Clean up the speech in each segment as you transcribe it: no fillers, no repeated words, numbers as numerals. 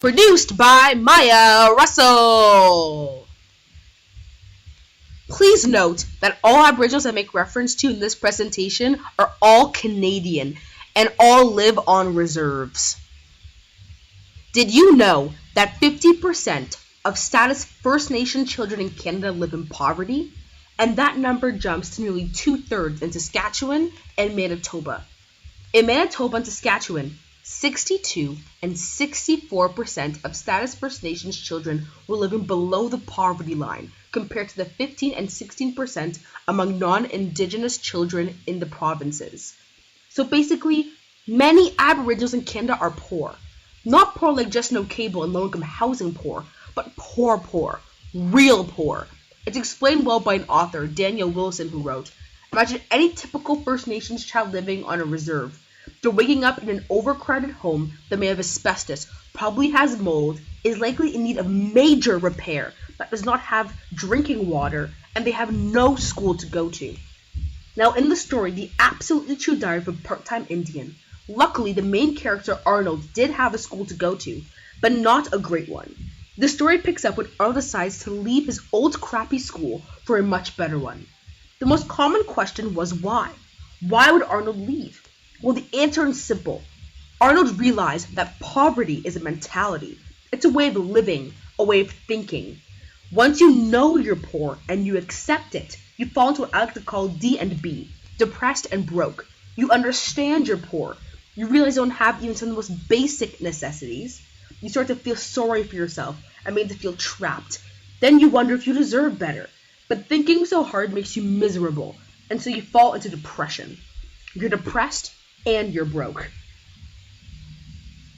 Produced by Maiyah Russell. Please note that all Aboriginals I make reference to in this presentation are all Canadian and all live on reserves. Did you know that 50% of status First Nation children in Canada live in poverty? And that number jumps to nearly 2/3 in Saskatchewan and Manitoba. In Manitoba and Saskatchewan, 62 and 64% of status First Nations children were living below the poverty line compared to the 15 and 16% among non-Indigenous children in the provinces. So basically, many Aboriginals in Canada are poor. Not poor like just no cable and low-income housing poor, but poor, real poor. It's explained well by an author, Daniel Wilson, who wrote, "Imagine any typical First Nations child living on a reserve. They're waking up in an overcrowded home that may have asbestos, probably has mold, is likely in need of major repair, but does not have drinking water, and they have no school to go to." Now in the story, the absolutely true diary of a part-time Indian. Luckily, the main character, Arnold, did have a school to go to, but not a great one. The story picks up when Arnold decides to leave his old crappy school for a much better one. The most common question was why? Why would Arnold leave? Well, the answer is simple. Arnold realized that poverty is a mentality. It's a way of living, a way of thinking. Once you know you're poor and you accept it, you fall into what I like to call D and B, depressed and broke. You understand you're poor. You realize you don't have even some of the most basic necessities. You start to feel sorry for yourself and begin to feel trapped. Then you wonder if you deserve better. But thinking so hard makes you miserable, and so you fall into depression. You're depressed and you're broke.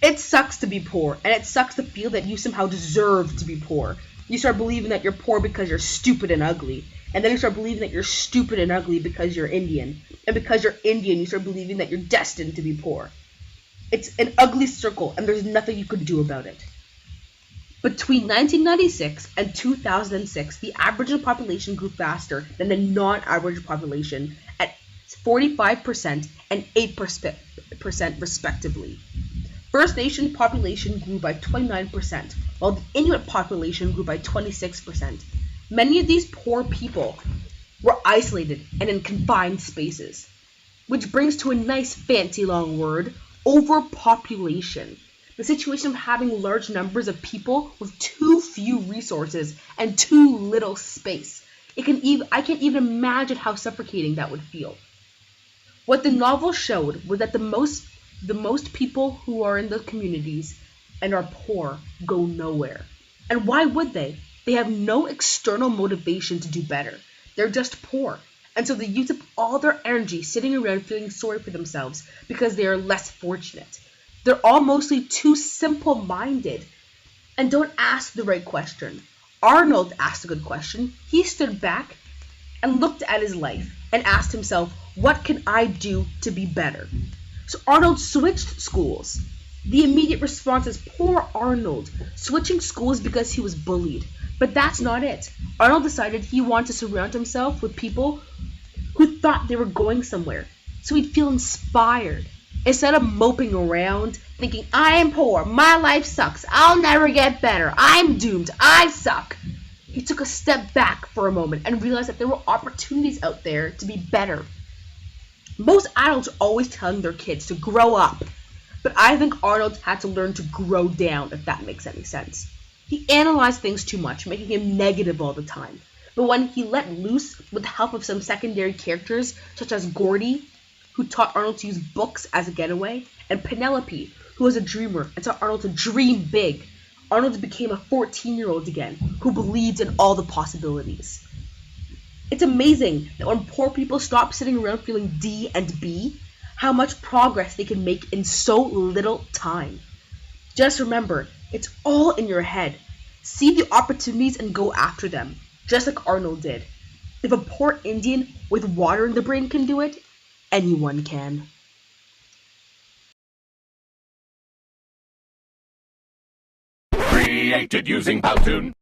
It sucks to be poor, and it sucks to feel that you somehow deserve to be poor. You start believing that you're poor because you're stupid and ugly, and then you start believing that you're stupid and ugly because you're Indian, and because you're Indian, you start believing that you're destined to be poor. It's an ugly circle, and there's nothing you can do about it. Between 1996 and 2006, the Aboriginal population grew faster than the non-Aboriginal population at 45% and 8% respectively. First Nation population grew by 29%, while the Inuit population grew by 26%. Many of these poor people were isolated and in confined spaces, which brings to a nice fancy long word, overpopulation. The situation of having large numbers of people with too few resources and too little space. I can't even imagine how suffocating that would feel. What the novel showed was that the most people who are in the communities and are poor go nowhere. And why would they? They have no external motivation to do better. They're just poor. And so they use up all their energy sitting around feeling sorry for themselves because they are less fortunate. They're all mostly too simple-minded and don't ask the right question. Arnold asked a good question. He stood back and looked at his life and asked himself, what can I do to be better? So Arnold switched schools. The immediate response is, poor Arnold, switching schools because he was bullied. But that's not it. Arnold decided he wanted to surround himself with people who thought they were going somewhere, so he'd feel inspired. Instead of moping around, thinking, I am poor, my life sucks, I'll never get better, I'm doomed, I suck. He took a step back for a moment and realized that there were opportunities out there to be better. Most adults are always telling their kids to grow up, but I think Arnold had to learn to grow down, if that makes any sense. He analyzed things too much, making him negative all the time. But when he let loose with the help of some secondary characters, such as Gordy, who taught Arnold to use books as a getaway, and Penelope, who was a dreamer and taught Arnold to dream big, Arnold became a 14-year-old again, who believes in all the possibilities. It's amazing that when poor people stop sitting around feeling D and B, how much progress they can make in so little time. Just remember, it's all in your head. See the opportunities and go after them, just like Arnold did. If a poor Indian with water in the brain can do it, anyone can. Created using Powtoon.